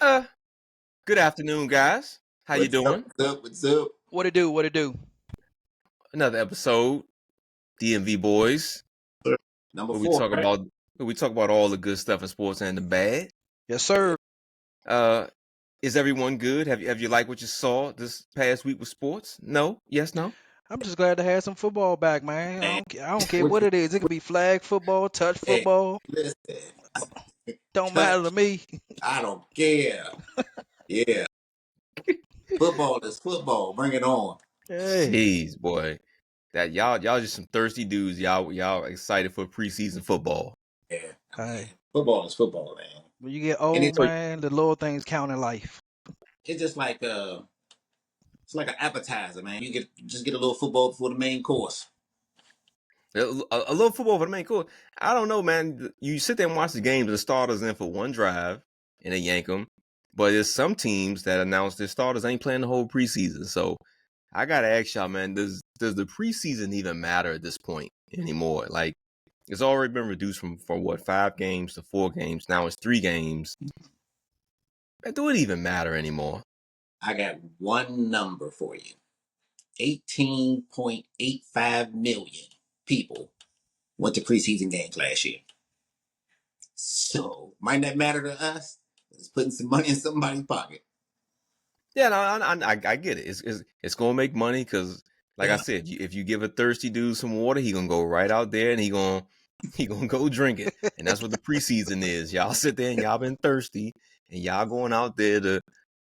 Uh, Good afternoon, guys. How you What's up? doing? What's up? What's up? What it do? What it do? Another episode, DMV Boyz, Number where we four, talk right? about where we talk about all the good stuff in sports and the bad. Yes, sir. Uh, is everyone good? Have you liked what you saw this past week with sports? No? Yes? No? I'm just glad to have some football back, man. Man, I don't care what what you it is. It could be flag football, touch hey, football. listen. Don't matter to Touch. me. I don't care. Yeah. Football is football. Bring it on. Hey, Jeez, boy, that y'all just some thirsty dudes. Y'all excited for preseason football. Yeah. I mean, hey. football is football, man. When you get And old, it's So, man, the little things count in life. it's just like it's like an appetizer, man. You just get a little football before the main course. a little football for the main course. I don't know, man. You sit there and watch the games. The starters in for one drive, and they yank them. But there's some teams that announce their starters ain't playing the whole preseason. So I gotta ask y'all, man. Does the preseason even matter at this point anymore? Like it's already been reduced from what 5 games to 4 games. Now it's 3 games. Do it even matter anymore? I got one number for you. 18.85 million people went to preseason games last year. So might not matter to us. It's putting some money in somebody's pocket. Yeah, no, I get it. It's gonna make money because, like I Yeah. said, if you give a thirsty dude some water, he gonna go right out there and he gonna go drink it. And that's what the preseason is. Y'all sit there and y'all been thirsty, and y'all going out there to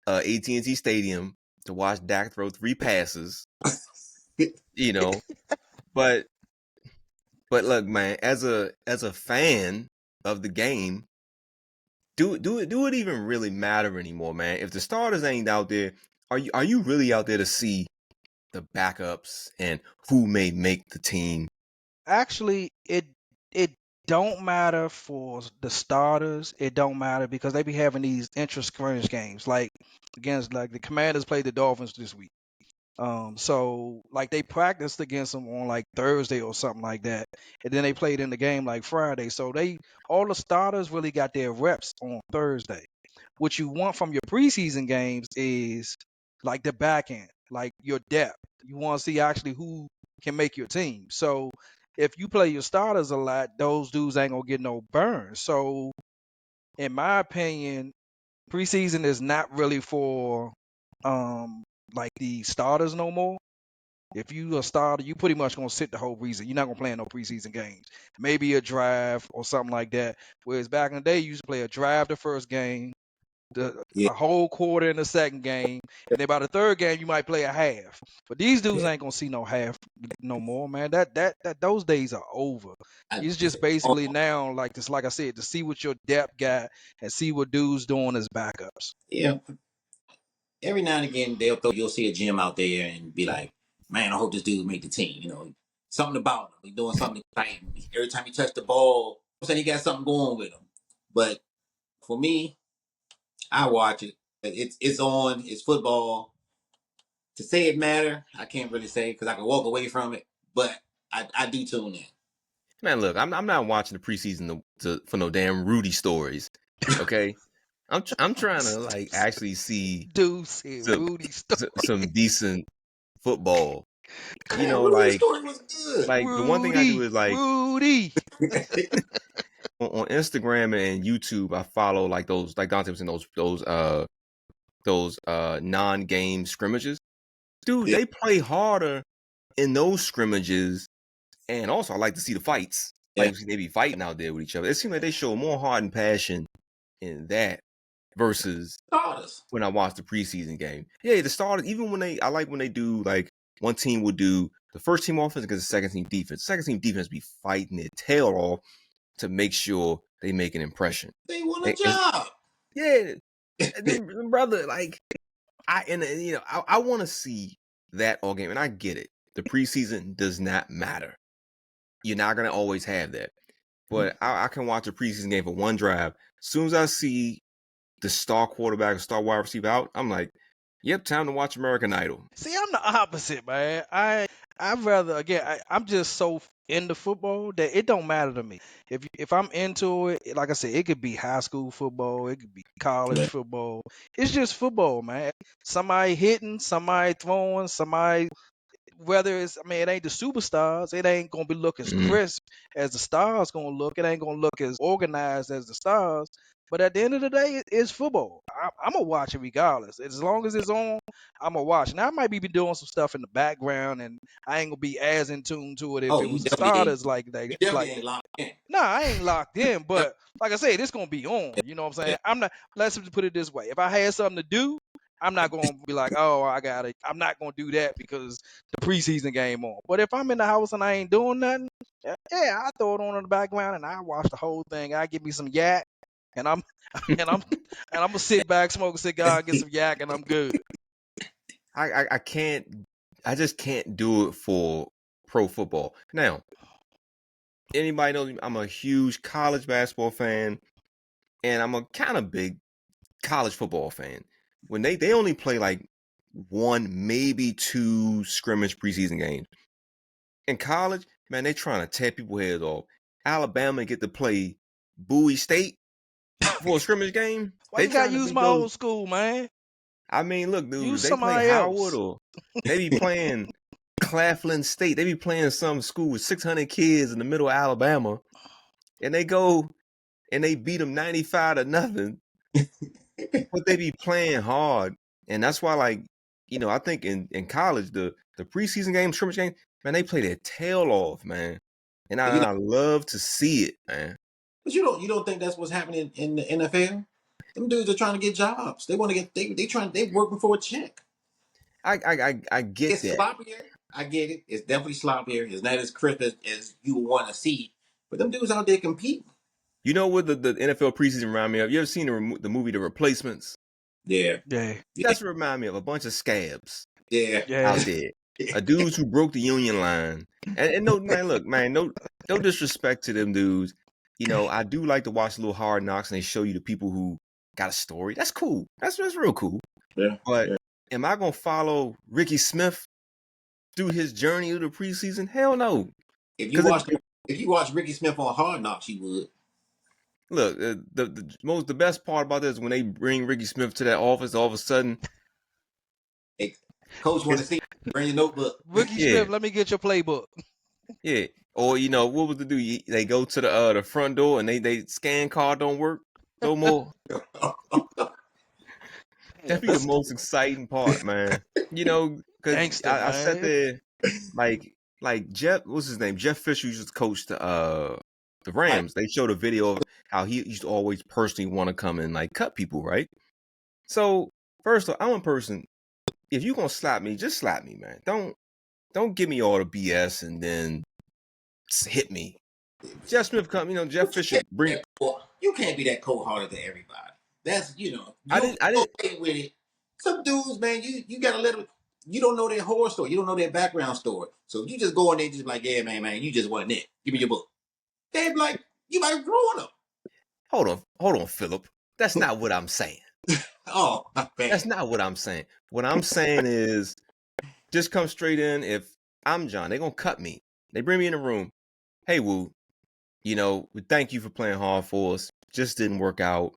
AT&T Stadium to watch Dak throw 3 passes. You know, but look, man, as a fan of the game, do it even really matter anymore, man? If the starters ain't out there, are you really out there to see the backups and who may make the team? Actually, it don't matter for the starters. It don't matter because they be having these intra-scrimmage games. Like against like the Commanders played the Dolphins this week. So like they practiced against them on like Thursday or something like that, and then they played in the game like Friday. So they all the starters really got their reps on Thursday. What you want from your preseason games is like the back end, like your depth. You want to see actually who can make your team. So if you play your starters a lot, those dudes ain't gonna get no burn. So in my opinion, preseason is not really for like the starters no more. If you a starter, you pretty much gonna sit the whole season. You're not gonna play in no preseason games. Maybe a drive or something like that. Whereas back in the day, you used to play a drive the first game, Yeah. a whole quarter in the second game, and then by the third game you might play a half. But these dudes Yeah. ain't gonna see no half no more, man. That those days are over. I, It's just basically now like this, like I said, to see what your depth got and see what dudes doing as backups. yeah. Every now and again, you'll see a gym out there and be like, man, I hope this dude make the team. Something about him. He's doing something exciting. Every time he touch the ball, I'm saying he got something going with him. But for me, I watch it. It's on. It's football. To say it matter, I can't really say because I can walk away from it. But I do tune in. Man, look, I'm not watching the preseason for no damn Rudy stories. Okay, I'm trying to like actually see Dude said some Rudy stuff. some decent football. You Man, know, Rudy's story was good. like the one thing I do Rudy, is like Rudy. on Instagram and YouTube, I follow like those, like Dante was saying, those non-game scrimmages. Dude, Yeah, they play harder in those scrimmages, and also I like to see the fights. yeah. Like they be fighting out there with each other. It seems like they show more heart and passion in that versus Starters. when I watch the preseason game. Yeah, the starters, even when I like when they do like one team will do the first team offense against the second team defense. Second team defense be fighting their tail off to make sure they make an impression. They won a It's, job. yeah, brother, like I want to see that all game, and I get it. The preseason does not matter. You're not gonna always have that, but I can watch a preseason game for one drive. As soon as I see the star quarterback or star wide receiver out, I'm like, Yep, time to watch American Idol. See, I'm the opposite, man. I'd rather I'm just so into football that it don't matter to me. If I'm into it, like I said, it could be high school football, it could be college Yeah. football. It's just football, man. Somebody hitting, somebody throwing, somebody whether it's it ain't the superstars, it ain't gonna be looking as Mm. crisp as the stars gonna look. It ain't gonna look as organized as the stars. But at the end of the day, it's football. I'm gonna watch it regardless. As long as it's on, I'm gonna watch. Now I might be doing some stuff in the background, and I ain't gonna be as in tune to it if Oh, it was the starters you definitely like ain't that. locked in. Nah, I ain't locked in, but like I said, it's gonna be on. You know what I'm Yeah. saying? I'm not. Let's just put it this way: if I had something to do, I'm not gonna be like, oh, I got it. I'm not gonna do that because the preseason game on. But if I'm in the house and I ain't doing nothing, yeah, I throw it on in the background and I watch the whole thing. I give me some yak, and I'm and I'm gonna sit back, smoke a cigar, get some yak, and I'm good. I can't. I just can't do it for pro football. Now, anybody knows me, I'm a huge college basketball fan, and I'm a kind of big college football fan. When they only play like one, maybe two scrimmage preseason games. In college, man, they trying to tear people's heads off. Alabama get to play Bowie State for a scrimmage game. Why They you gotta trying to use beat my those. old school, man? I mean, look, dude, if Use they play somebody Howard else. or they be playing Claflin State, they be playing some school with 600 kids in the middle of Alabama, and they go and they beat them 95-0, but they be playing hard. And that's why, like, I think in college, the preseason game, scrimmage game, man, they play their tail off, man. And But you know, I love to see it, man. but you don't think that's what's happening in the NFL? Them dudes are trying to get jobs. They want to get they working for a check. I get It's that. sloppier. I get it. It's definitely sloppier. It's not as crisp as you want to see. But them dudes out there competing. You know what the NFL preseason remind me of? You ever seen the movie The Replacements? Yeah. Yeah, Yeah. That's what remind me of, a bunch of scabs Yeah. yeah. out there. Dudes who broke the union line. And no, man, look, man, no disrespect to them dudes. I do like to watch a little Hard Knocks, and they show you the people who got a story. That's cool. That's real cool. Yeah. But Yeah. am I gonna follow Ricky Smith through his journey of the preseason? Hell no. If you Because watch if you watch Ricky Smith on Hard Knocks, you would. look, the best part about this is when they bring Ricky Smith to that office, all of a sudden, Hey, coach want to see. Bring your notebook. Ricky yeah, Smith, let me get your playbook. yeah. Or what was the do? They go to the front door and they scan card don't work no more. Yeah, That'd be the most exciting part, man. Because gangster, I sat man. there like Jeff, what's his name? Jeff Fisher used to coach the Right. Rams. They showed a video of how he used to always personally want to come and like cut people, right? So first of all, I'm a person. If you gonna slap me, just slap me, man. Don't give me all the BS and then hit me. Jeff Smith come, Jeff But you Fisher can't be bring. that you can't be that cold hearted to everybody. That's I you didn't. okay with it. Some dudes, man, you gotta let them. You don't know their horror story. You don't know their background story. So if you just go in there, just be like, yeah, man, you just wasn't it. Give me your book. They be like, you might have grown up. Hold on, Philip. That's not what I'm saying. Oh man, That's not what I'm saying. What I'm saying is just come straight in. If I'm John, they're gonna cut me. They bring me in the room. Hey, Woo, we thank you for playing hard for us. Just didn't work out.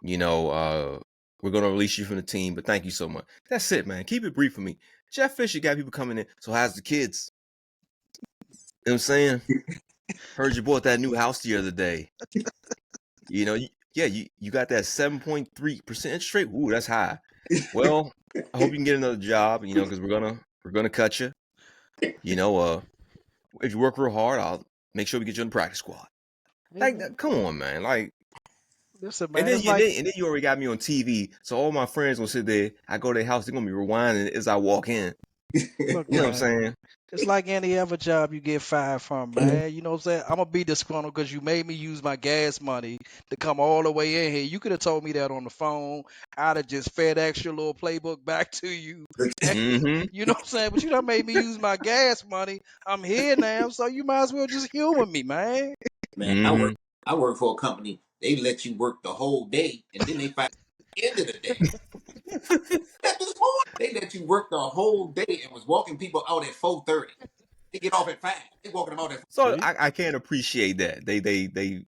We're gonna release you from the team, but thank you so much. That's it, man. Keep it brief for me. Jeff Fisher got people coming in. So how's the kids? You know what I'm saying? Heard you bought that new house the other day. You got that 7.3% interest rate. Ooh, that's high. Well, I hope you can get another job, because we're gonna cut you. If you work real hard, I'll make sure we get you in the practice squad. Like, come on, man. Like, Listen, and man, then, it's and like, then and then you already got me on TV, so all my friends gonna sit there. I go to their house, they're gonna be rewinding as I walk in. look, You know what I'm man, saying? it's like any other job you get fired from, man. You know what I'm saying? I'm gonna be disgruntled because you made me use my gas money to come all the way in here. You could have told me that on the phone. I'd have just FedEx your little playbook back to you. Mm-hmm. You know what I'm saying? But you done made me use my gas money. I'm here now, so you might as well just humor me, man. man, Mm-hmm. I work for a company. They let you work the whole day, and then they find at the end of the day. That was actually worked the whole day and was walking people out at 4:30. They get off at 5. They walking them out at 4. So See? I can't appreciate that. They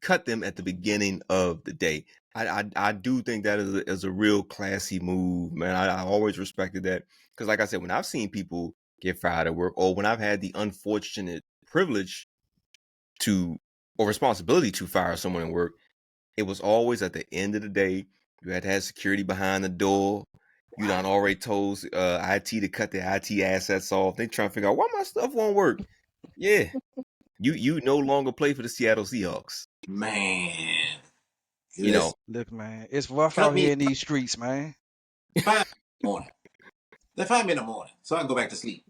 cut them at the beginning of the day. I do think that is a real classy move, man. I always respected that because, like I said, when I've seen people get fired at work, or when I've had the unfortunate privilege to or responsibility to fire someone at work, it was always at the end of the day. You had to have security behind the door. You done already told IT to cut their IT assets off. They trying to figure out why my stuff won't work. Yeah, you no longer play for the Seattle Seahawks. Man, You know, Look, man, it's rough cut out here me in these streets, man. 5 in the morning. Then 5 in the morning, so I can go back to sleep.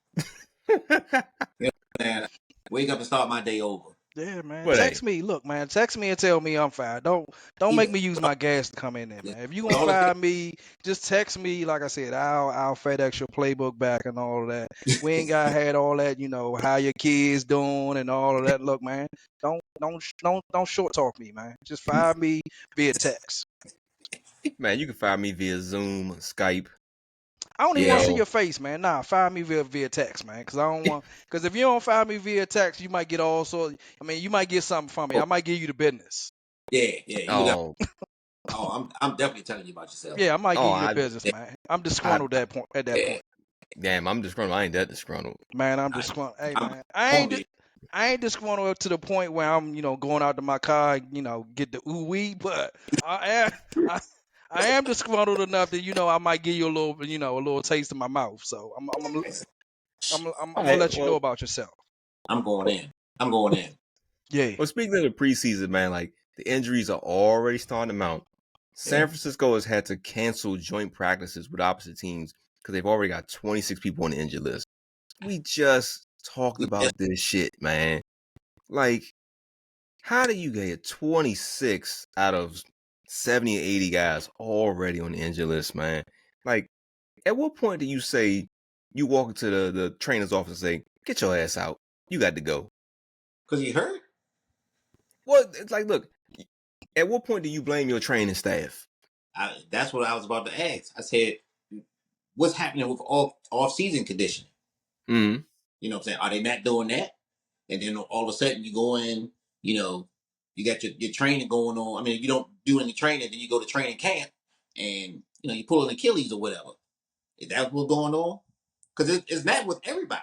You know what I'm saying? Wake up and start my day over. Yeah, man. but Text hey, me. Look, man. Text me and tell me I'm fired. Don't make Either. me use my gas to come in there, Yeah. man. If you But gonna all the fire me, just text me. Like I said, I'll FedEx your playbook back and all of that. We ain't got had all that, how your kids doing and all of that. Look, man. Don't short talk me, man. Just fire me via text. man, you can find me via Zoom, Skype. I don't even You want to yeah, see know, your face, man. Nah, fire me via text, man. Cause I don't want. Cause if you don't fire me via text, you might get all sorts. I mean, you might get something from me. oh, I might give you the business. yeah. oh, I'm definitely telling you about yourself. Yeah, I might oh, give you the I, business, Yeah, man. I'm I, disgruntled at that yeah. point. damn, I'm disgruntled. I ain't that disgruntled. Man, I'm I, disgruntled. Hey, I'm man, on it. I ain't disgruntled to the point where I'm, going out to my car, get the ooh wee, but I am, I, I am disgruntled enough that I might give you a little, a little taste in my mouth. So I'm All gonna right, let you know well, about yourself. I'm going in. I'm going in. Yeah, well, speaking of the preseason, man, like the injuries are already starting to mount. Yeah. San Francisco has had to cancel joint practices with opposite teams because they've already got 26 people on the injured list. We just talked We just about this shit, man. Like, how do you get 26 out of 70 or 80 guys already on the injured list, man? Like, at what point do you say you walk into the trainer's office and say, get your ass out? You got to go. because he hurt. Well, it's like, look, at what point do you blame your training staff? That's what I was about to ask. I said, what's happening with off season conditioning? Mm-hmm. You know what I'm saying? Are they not doing that? And then all of a sudden you go in, you got your training going on. I mean, you don't do any training, then you go to training camp and, you pull an Achilles or whatever. Is that what's going on? Because it's not with everybody.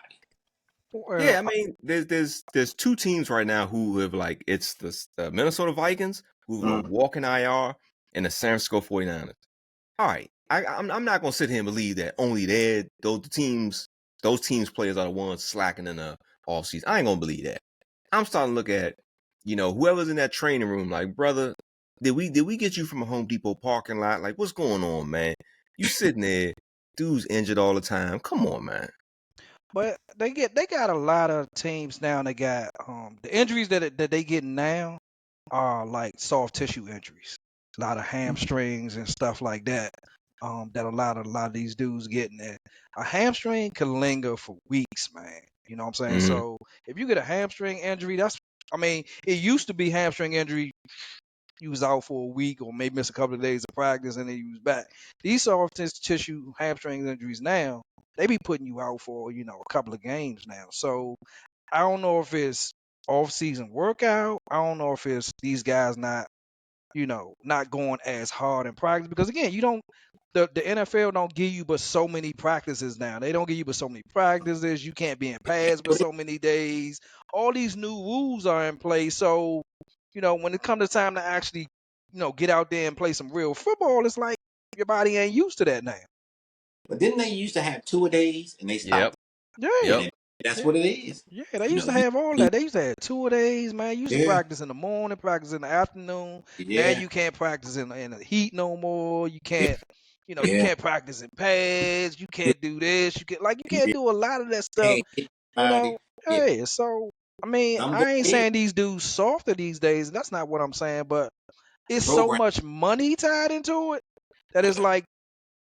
well, Yeah, I mean, there's two teams right now who have like it's the Minnesota Vikings who've Mm. on walking IR and the San Francisco 49ers. All right, I'm not gonna sit here and believe that only those teams players are the ones slacking in the off season. I ain't gonna believe that. I'm starting to look at whoever's in that training room like, brother, did we get you from a Home Depot parking lot? Like, what's going on, man? You sitting there, dude's injured all the time. Come on, man. but they got a lot of teams now. They got the injuries that they getting now are like soft tissue injuries, a lot of hamstrings and stuff like that. That a lot of these dudes getting it. A hamstring can linger for weeks, man. You know what I'm saying? Mm-hmm. So if you get a hamstring injury, I mean, it used to be hamstring injury. You was out for a week or maybe miss a couple of days of practice and then you was back. These soft tissue hamstring injuries now, they be putting you out for a couple of games now. So I don't know if it's off season workout. I don't know if it's these guys not going as hard in practice because again, you don't the NFL don't give you but so many practices now. They don't give you but so many practices. You can't be in pads but so many days. All these new rules are in place. So, when it comes to time to actually, get out there and play some real football, it's like your body ain't used to that now. But didn't they used to have 2-a-days and they Yep. stopped? Yeah. And Yep. then that's Yeah. what it is. Yeah, they You used know, to you have all do. that. They used to have 2 days, man. You used to Yeah. practice in the morning, practice in the afternoon. Now Yeah. you can't practice in the heat no more. You Yeah. can't, you Yeah. can't practice in pads. You can't do this. You can't Yeah. do a lot of that stuff. Can't get You body. know, Yeah. hey. So I mean, I'm going I ain't ahead. saying these dudes softer these days. That's not what I'm saying. But The it's so program. much money tied into it that it's like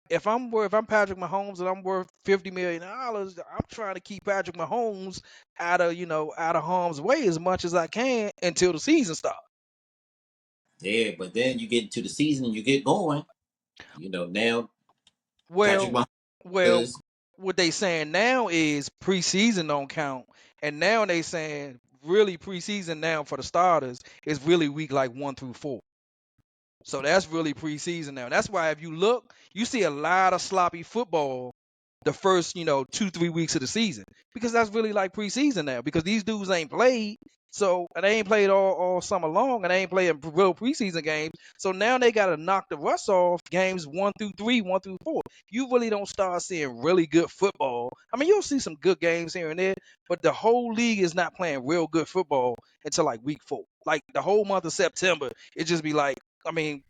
if I'm Patrick Mahomes and I'm worth $50 million, I'm trying to keep Patrick Mahomes out of harm's way as much as I can until the season starts. Yeah, but then you get into the season and you get going. Now Patrick Well, Mahomes Well, what they saying now is preseason don't count, and now they saying really preseason now for the starters is really week like 1 through 4. So that's really preseason now. That's why if you look, you see a lot of sloppy football the first, 2-3 weeks of the season. Because that's really like preseason now. Because these dudes ain't played. So and they ain't played all summer long and they ain't playing real preseason games. So now they gotta knock the rust off games 1 through 3, 1 through 4. You really don't start seeing really good football. I mean, you'll see some good games here and there, but the whole league is not playing real good football until like week 4. Like the whole month of September, it just be like, I mean,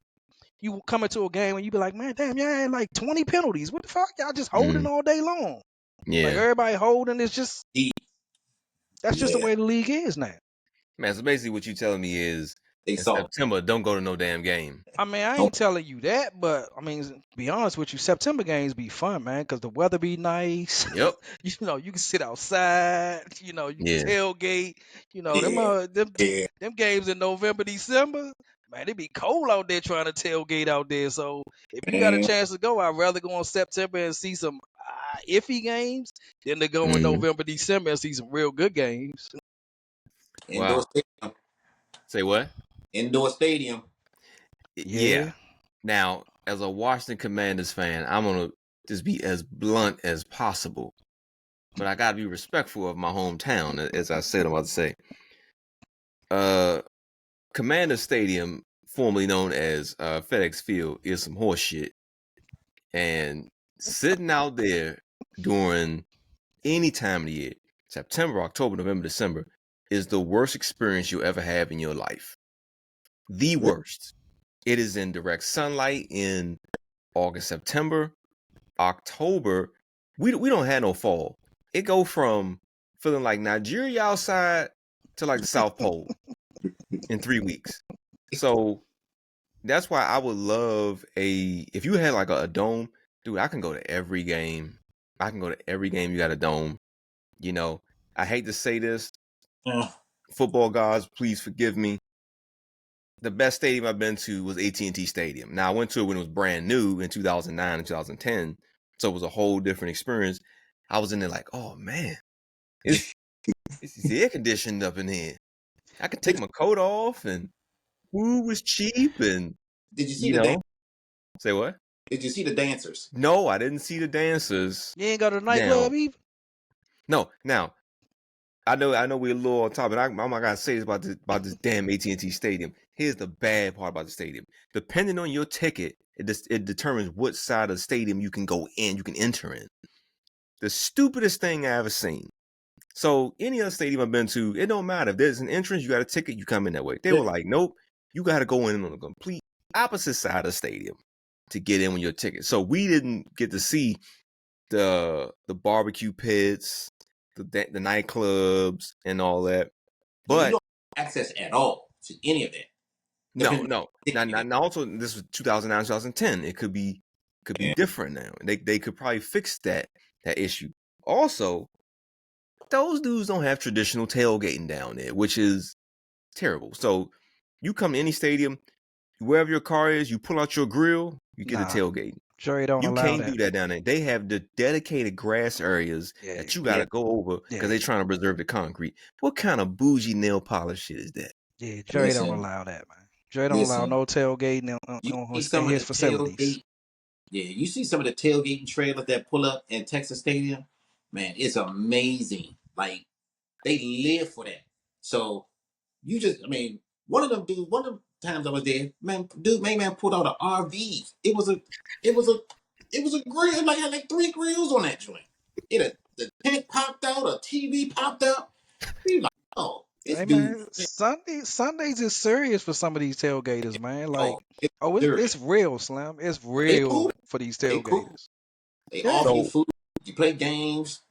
you come into a game and you be like, man, damn, y'all had like 20 penalties. What the fuck? Y'all just holding all day long. Like Yeah. everybody holding. It's just that's just the Yeah. way the league is now. Man, so basically what you telling me is They in saw. September, don't go to no damn game. I mean, I ain't telling you that, but I mean, to be honest with you, September games be fun, man, because the weather be nice. Yep. You can sit outside. You can Yeah. tailgate. Yeah. Yeah. Them games in November, December, man, it be cold out there trying to tailgate out there. So if you got a Man. chance to go, I'd rather go in September and see some iffy games than to go in Mhm. November, December and see some real good games. Indoor Wow. stadium. Say what? Indoor stadium. Yeah. Yeah. Now, as a Washington Commanders fan, I'm gonna just be as blunt as possible, but I gotta be respectful of my hometown, as I said. I'm about to say, Commander Stadium, formerly known as FedEx Field, is some horse shit, and sitting out there during any time of the year, September, October, November, December, is the worst experience you'll ever have in your life. The worst. It is in direct sunlight in August, September, October. We don't have no fall. It go from feeling like Nigeria outside to like the South Pole in 3 weeks. So that's why I would love if you had like a dome, dude, I can go to every game. I can go to every game you got a dome. I hate to say this, football gods, please forgive me. The best stadium I've been to was AT&T Stadium. Now I went to it when it was brand new in 2009 and 2010, so it was a whole different experience. I was in there like, oh man, it's air conditioned up in here. I could take my coat off and food was cheap and Did you see you the know. Say what? Did you see the dancers? No, I didn't see the dancers. You ain't got a Now, nightclub either? no, now I know we're a little on top, but I'm not gonna say this about this damn AT&T Stadium. Here's the bad part about the stadium. Depending on your ticket, it determines what side of the stadium you can go in, you can enter in. The stupidest thing I ever seen. So any other stadium I've been to, it don't matter. If there's an entrance, you got a ticket, you come in that way. They were like, nope, you got to go in on the complete opposite side of the stadium to get in with your ticket. So we didn't get to see the barbecue pits, the nightclubs, and all that. So you But don't have access at all to any of that. no. Now also this was 2009, 2010. It could be different now. They could probably fix that issue. Also, those dudes don't have traditional tailgating down there, which is terrible. So you come to any stadium, wherever your car is, you pull out your grill, you get a tailgate. Jerry don't You allow can't do that down there. They have the dedicated grass areas that you got to go over because they're trying to preserve the concrete. What kind of bougie nail polish shit is that? Yeah, Jerry don't allow that, man. Jerry don't allow no tailgating You see in some of his the facilities. tailgate. Yeah, you see some of the tailgating trailers that pull up in Texas Stadium. Man, it's amazing. Like they live for that. So one of the times I was there, man, pulled out an RV. It was a grill. Like had like 3 grills on that joint. The tent popped out, a TV popped out. We like, oh, this Hey dude. man, Sundays is serious for some of these tailgaters, man. Like, Oh, it's it's serious. real, Slim. It's They cool. real for these They cool. tailgaters. They Yeah. offer you So food. You play games.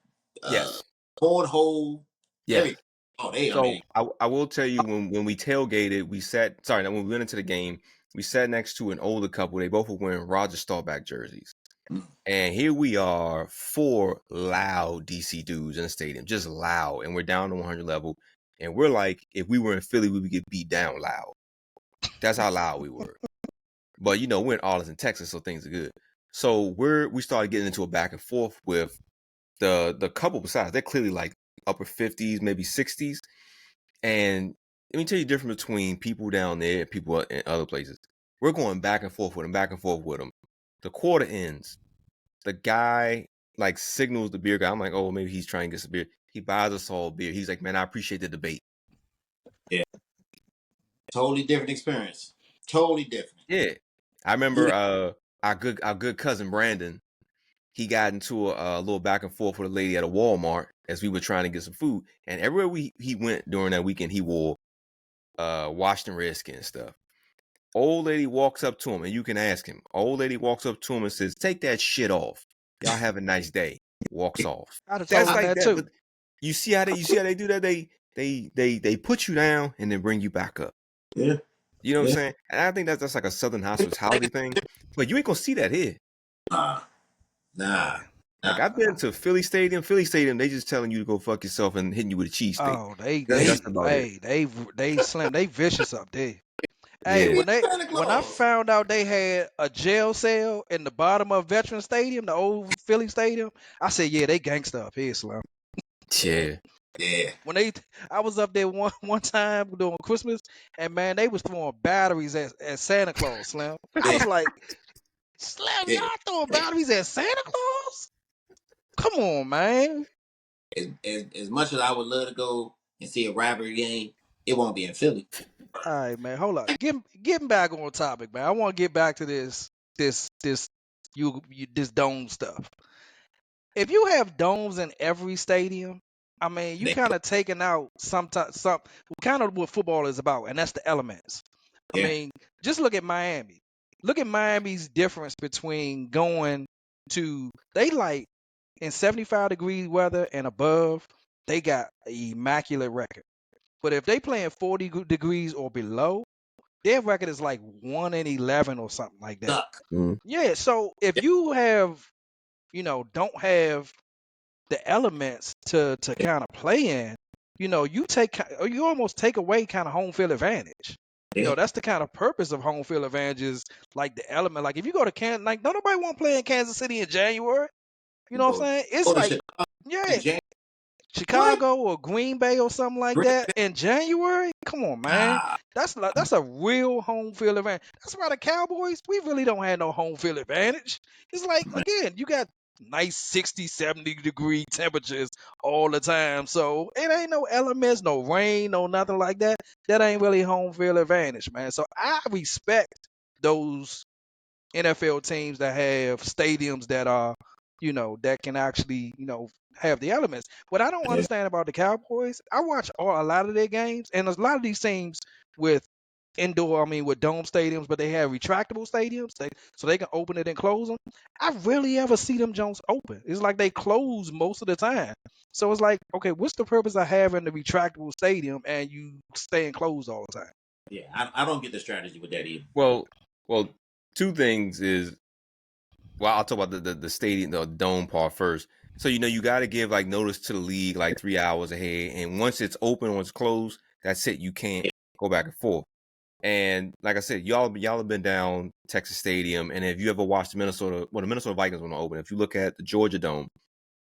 yes, Cornhole. yes. Everything. Oh, I So mean, I will tell you when we tailgated, when we went into the game, we sat next to an older couple. They both were wearing Roger Staubach jerseys. And here we are, 4 loud DC dudes in the stadium, just loud. And we're down to 100 level. And we're like, if we were in Philly, we would get beat down loud. That's how loud we were. But we're in Arlington, Texas, so things are good. So we started getting into a back and forth with the couple besides. They're clearly like upper 50s, maybe 60s. And let me tell you the difference between people down there and people in other places. We're going back and forth with them, back and forth with them. The quarter ends. The guy like signals the beer guy. I'm like, oh, maybe he's trying to get some beer. He buys us all beer. He's like, man, I appreciate the debate. Yeah. Totally different experience. Totally different. Yeah. I remember our good cousin Brandon, he got into a little back and forth with a lady at a Walmart as we were trying to get some food. And everywhere he went during that weekend, he wore Washington Redskins stuff. Old lady walks up to him, and you can ask him. Old lady walks up to him and says, "Take that shit off. Y'all have a nice day." Walks off. I'd have That's told him like that that. too. But you see how they do that? They put you down and then bring you back up. Yeah. You know what I'm saying? And I think that's like a Southern hospitality thing. But you ain't gonna see that here. Nah. Like I've been to Philly Stadium. Philly Stadium, they just telling you to go fuck yourself and hitting you with a cheesesteak. Oh, That's about it. they slim, they vicious up there. Hey, Yeah. when I found out they had a jail cell in the bottom of Veteran Stadium, the old Philly Stadium, I said, yeah, they gangsta up here, Slim. Yeah. Yeah. I was up there one time during Christmas, and man, they was throwing batteries at Santa Claus, Slim. I was like, Slim, y'all throwing batteries at Santa Claus? Come on, man. As much as I would love to go and see a rivalry game, it won't be in Philly. All right, man, hold up. Getting back on topic, man. I want to get back to this dome stuff. If you have domes in every stadium, I mean, you kind of taking out some kind of what football is about, and that's the elements. I mean, just look at Miami. Look at Miami's difference between going to they like in 75-degree weather and above, they got an immaculate record. But if they playing 40 degrees or below, their record is like 1-11 or something like that. Yeah, so if you have, don't have the elements to kind of play in, you almost take away kind of home field advantage. That's the kind of purpose of home field advantages, like the element. Like if you go to Kansas, like don't nobody want to play in Kansas City in January. You know what I'm saying? It's like, yeah, Chicago or Green Bay or something like that in January. Come on, man. That's a real home field advantage. That's why the Cowboys, we really don't have no home field advantage. It's like, again, you got nice 60, 70-degree temperatures all the time. So it ain't no elements, no rain, no nothing like that. That ain't really home field advantage, man. So I respect those NFL teams that have stadiums that are, that can actually, have the elements. What I don't understand about the Cowboys, I watch a lot of their games, and a lot of these teams with with dome stadiums, but they have retractable stadiums, so they can open it and close them. I rarely ever see them Jones open. It's like they close most of the time. So it's like, okay, what's the purpose of having the retractable stadium and you staying closed all the time? Yeah, I don't get the strategy with that either. Well, two things is, I'll talk about the stadium, the dome part first. So you got to give like notice to the league like 3 hours ahead, and once it's open or it's closed, that's it. You can't go back and forth. And like I said, y'all have been down Texas Stadium, and if you ever watched the Minnesota Vikings when they open, if you look at the Georgia Dome,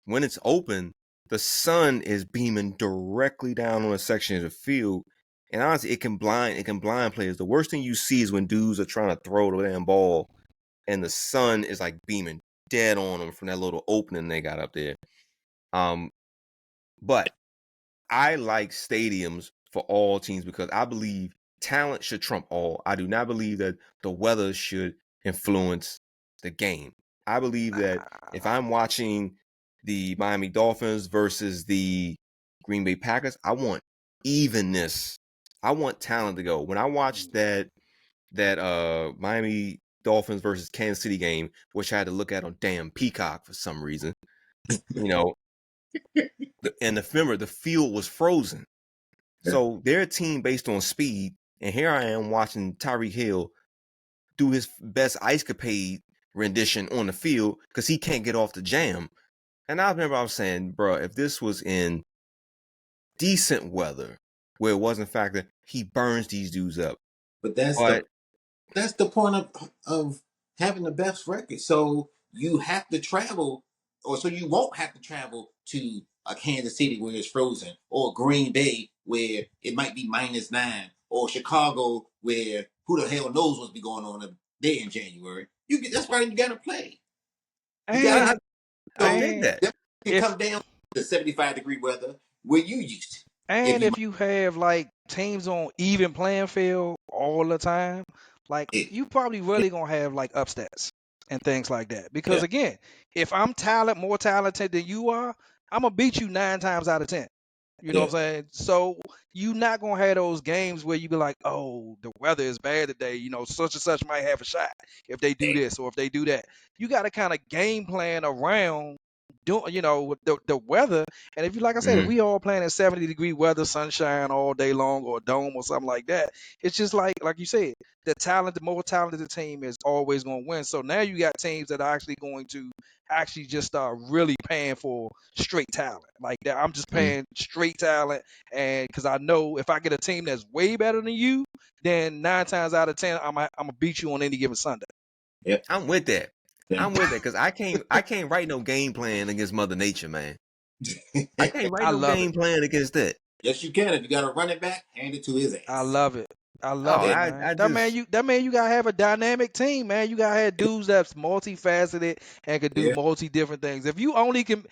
when it's open, the sun is beaming directly down on a section of the field, and honestly, it can blind players. The worst thing you see is when dudes are trying to throw the damn ball, and the sun is like beaming dead on them from that little opening they got up there. But I like stadiums for all teams because I believe talent should trump all. I do not believe that the weather should influence the game. I believe that if I'm watching the Miami Dolphins versus the Green Bay Packers, I want evenness. I want talent to go. When I watched that Miami Dolphins versus Kansas City game, which I had to look at on damn Peacock for some reason, and the field was frozen. So they're a team based on speed, and here I am watching Tyreek Hill do his best ice capade rendition on the field because he can't get off the jam. And I remember I was saying, bro, if this was in decent weather, where it wasn't factor, he burns these dudes up. But that's the point of having the best record. So you have to travel, or so you won't have to travel to a Kansas City where it's frozen, or Green Bay where it might be -9, or Chicago where who the hell knows what's be going on there in January. That's why you got to play. You got to And I, have I so dig and that. that can if come down to 75-degree weather where you used to. If And you if you have like teams on even playing field all the time, like yeah, you probably really gonna have like upsets and things like that. Because yeah, again, if I'm more talented than you are, I'm gonna beat you 9 times out of 10. You know what yeah, I'm saying? So you not gonna have those games where you be like, oh, the weather is bad today. You know, such and such might have a shot if they do this or if they do that. You got to kind of game plan around doing, with the weather. And if you, like I said, if Mm. we all playing in 70-degree weather, sunshine all day long, or a dome or something like that, it's just like you said, the more talented team is always going to win. So now you got teams that are actually going to actually just start really paying for straight talent like that. I'm just Mm. paying straight talent, and because I know if I get a team that's way better than you, then 9 times out of 10, I'm gonna beat you on any given Sunday. yeah. I'm with that. Yeah. I'm with that because I can't write no game plan against Mother Nature, man. I can't write I no love it. game plan against that. Yes, you can. If you got to run it back, hand it to his I ass. love it. I Oh, love Yeah, it, I man. just That man you gotta have a dynamic team, man. You gotta have dudes that's multifaceted and can do yeah, multi different things. If you only can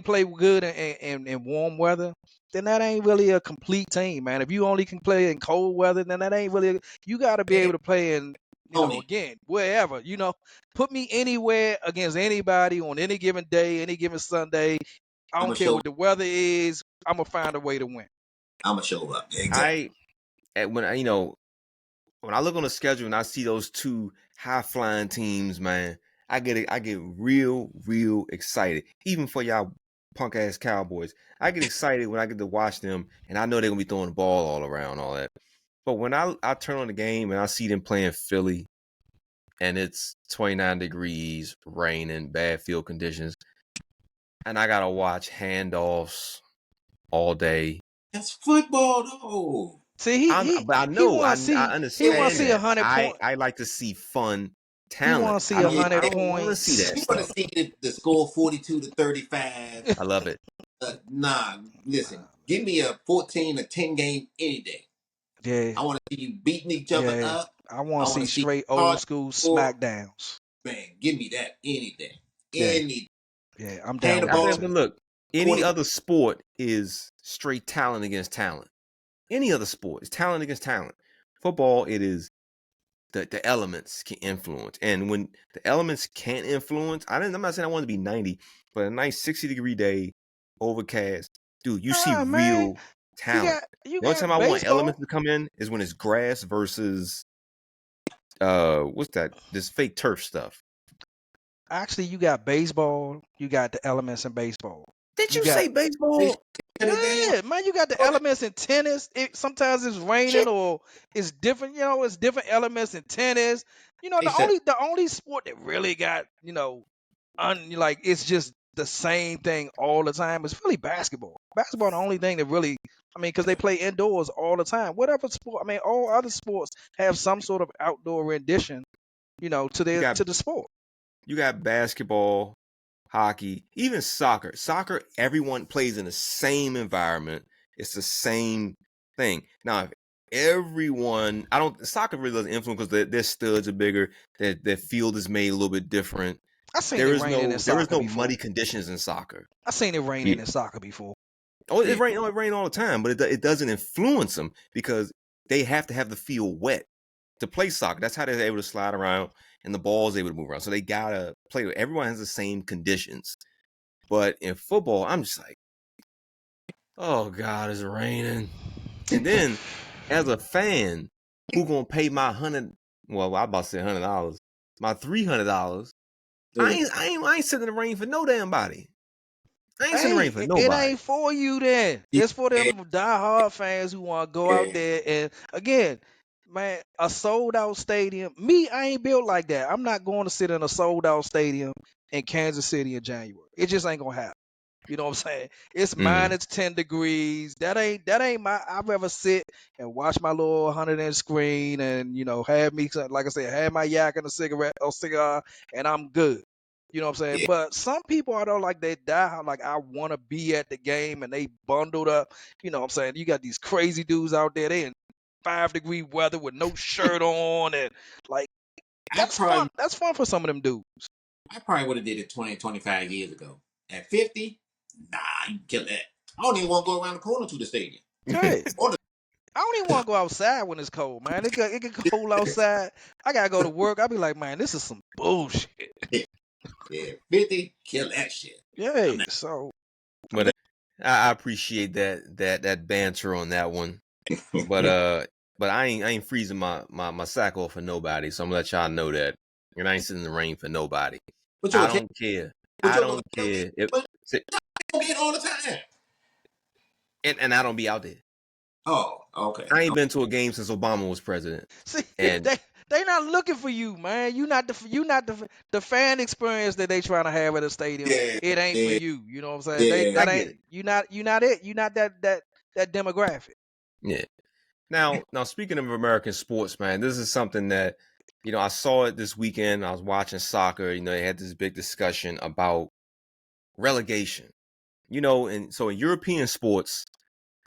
play good in warm weather, then that ain't really a complete team, man. If you only can play in cold weather, then that ain't really. You gotta be man. able to play in, Tony, again, wherever. Put me anywhere against anybody on any given day, any given Sunday. I I'm don't gonna care show. what the weather is. I'm gonna find a way to win. I'm gonna show up. Exactly. I when when I look on the schedule and I see those two high flying teams, man, I get real excited. Even for y'all punk ass Cowboys, I get excited when I get to watch them, and I know they're gonna be throwing the ball all around, all that. But when I turn on the game and I see them playing Philly, and it's 29 degrees, rain, and bad field conditions, and I gotta watch handoffs all day. That's football, though. See, he I'm, he but I he know want to I see he want to understand see a that. hundred I point. I like to see fun He want talent. to see I a don't Yeah, I hundred don't want to see points. that you want to stuff. see the score 42-35. I love it. Nah, listen. Nah, Give me a 14 or 10 game any day. yeah, I want to see you beating each other yeah. up. I want I to want see to see straight hard old school score. smackdowns. Man, give me that any day. Yeah, Any yeah. I'm hand down the with that ball But too. look, any 20. other sport is straight talent against talent. Any other sport is talent against talent. Football, it is the elements can influence, and when the elements can't influence, I'm not saying I want to be 90, but a nice 60-degree day, overcast, dude, you see Nah, man. real You talent. got you The only time I got want baseball. elements to come in is when it's grass versus what's that? This fake turf stuff. Actually, you got baseball. You got the elements in baseball. Did You you got say They baseball? shut it down. Yeah, man, you got the Oh, yeah. elements in tennis. Sometimes it's Shit. raining or it's different. It's different elements in tennis. They The shut only sport that really got like it's just the same thing all the time is really basketball. Basketball the only thing that really, because they play indoors all the time. Whatever sport, all other sports have some sort of outdoor rendition, to You their got to the sport. you got basketball, hockey, even soccer. Soccer, everyone plays in the same environment. It's the same thing. Now, if everyone, I don't, soccer really doesn't influence because their studs are bigger. Their field is made a little bit different. I seen There it is raining in no there is soccer no before. muddy conditions in soccer. I seen it raining Yeah. in soccer before. Oh, Yeah. it rain all the time, but it doesn't influence them because they have to have the field wet to play soccer. That's how they're able to slide around and the ball's able to move around. So they gotta play. Everyone has the same conditions. But in football, I'm just like, oh God, it's raining. And then as a fan, who gonna pay my I about to say $100, my $300? Dude, I ain't sitting in the rain for no damn body. I ain't sitting in the rain Hey, for it nobody. ain't for you then. yeah, It's for them diehard fans who want to go out yeah. there and again, man, a sold out stadium. Me, I ain't built like that. I'm not going to sit in a sold out stadium in Kansas City in January. It just ain't gonna happen. You know what I'm saying? It's Mm. minus 10 degrees. That ain't my. I'd rather sit and watch my little 100-inch screen and have me, like I said, have my yak and a cigarette or cigar, and I'm good. You know what I'm saying? Yeah. But some people are though, like they die. Like I want to be at the game, and they bundled up. You know what I'm saying? You got these crazy dudes out there. They in 5-degree weather with no shirt on, and like that's fun. That's fun for some of them dudes. I probably would have did it 20, 25 years ago. At 50, nah, you kill that. I don't even want to go around the corner to the stadium. Hey, I don't even want to go outside when it's cold, man. It get cold outside. I gotta go to work. I be like, man, this is some bullshit. Yeah, 50, kill that shit. Yeah, so But I appreciate that banter on that one. But I ain't freezing my sack off for nobody. So I'm gonna let y'all know that. And I ain't sitting in the rain for nobody. But you I okay? don't care. But I you don't care. but you get all the time. And I don't be out there. Oh, okay. I ain't been to a game since Obama was president. see, And they not looking for you, man. You not the fan experience that they trying to have at a stadium. Yeah, It ain't for yeah, you. You know what I'm saying? yeah. That I get ain't it. you not it. You not that demographic. Yeah. Now speaking of American sports, man, this is something that, I saw it this weekend. I was watching soccer, they had this big discussion about relegation. And so in European sports,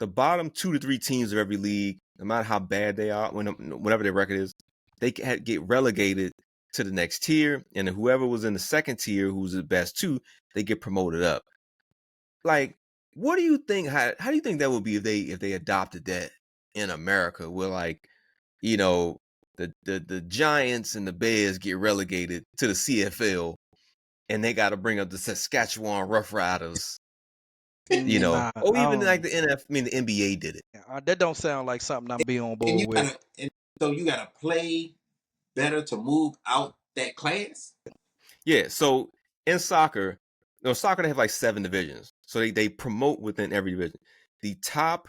the bottom 2 to 3 teams of every league, no matter how bad they are, whatever their record is, they get relegated to the next tier, and then whoever was in the second tier, who's the best two, they get promoted up. Like, what do you think? How do you think that would be if they adopted that in America, where the Giants and the Bears get relegated to the CFL, and they got to bring up the Saskatchewan Roughriders, Nah, or I even don't. like the NBA did it. That don't sound like something I'm be on And board with. so you gotta play better to move out that class. Yeah, so in soccer, soccer they have like 7 divisions. So they promote within every division. The top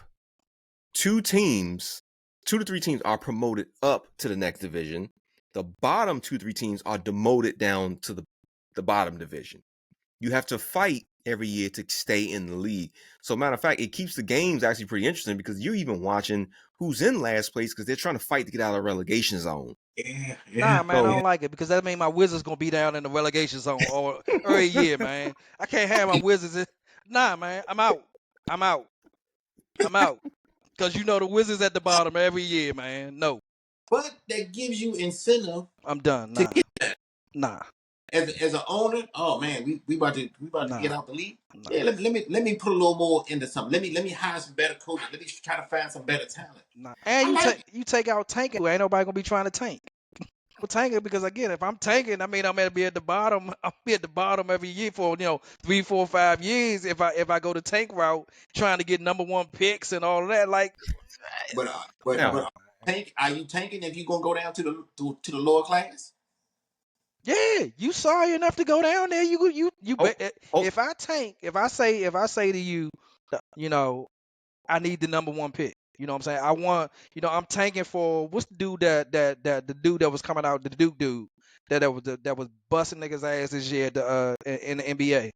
2 teams, 2 to 3 teams are promoted up to the next division. The bottom 2 3 teams are demoted down to the bottom division. You have to fight every year to stay in the league. So matter of fact, it keeps the games actually pretty interesting because you're even watching who's in last place because they're trying to fight to get out of the relegation zone. Yeah, Nah, yeah. man, I So don't like it because that mean my Wizards gonna be down in the relegation zone all every year, man. I can't have my Wizards. Nah, man, I'm out. I'm out. I'm out. Cause the Wizards at the bottom every year, man. No, But that gives you incentive I'm done. to Nah, get that. nah, As an owner, oh man, we about to get nah, out the league. nah, Yeah, let me put a little more into something. Let me hire some better coaches. Let me try to find some better talent. nah. And I like you take out tanking. Ain't nobody gonna be trying to tank. We're tanking because again, if I'm tanking, I mean I'm gonna be at the bottom. I'll be at the bottom every year for 3, 4, 5 years. If I go the tank route, trying to get #1 picks and all of that, like but now, nah. are you tanking if you gonna go down to the lower class? Yeah, you sorry enough to go down there. You oh, bet. oh, If I tank, if I say to you, I need the #1 pick. You know what I'm saying? I want, I'm tanking for what's the dude that the dude that was coming out, the Duke dude that was busting niggas ass this year in the NBA.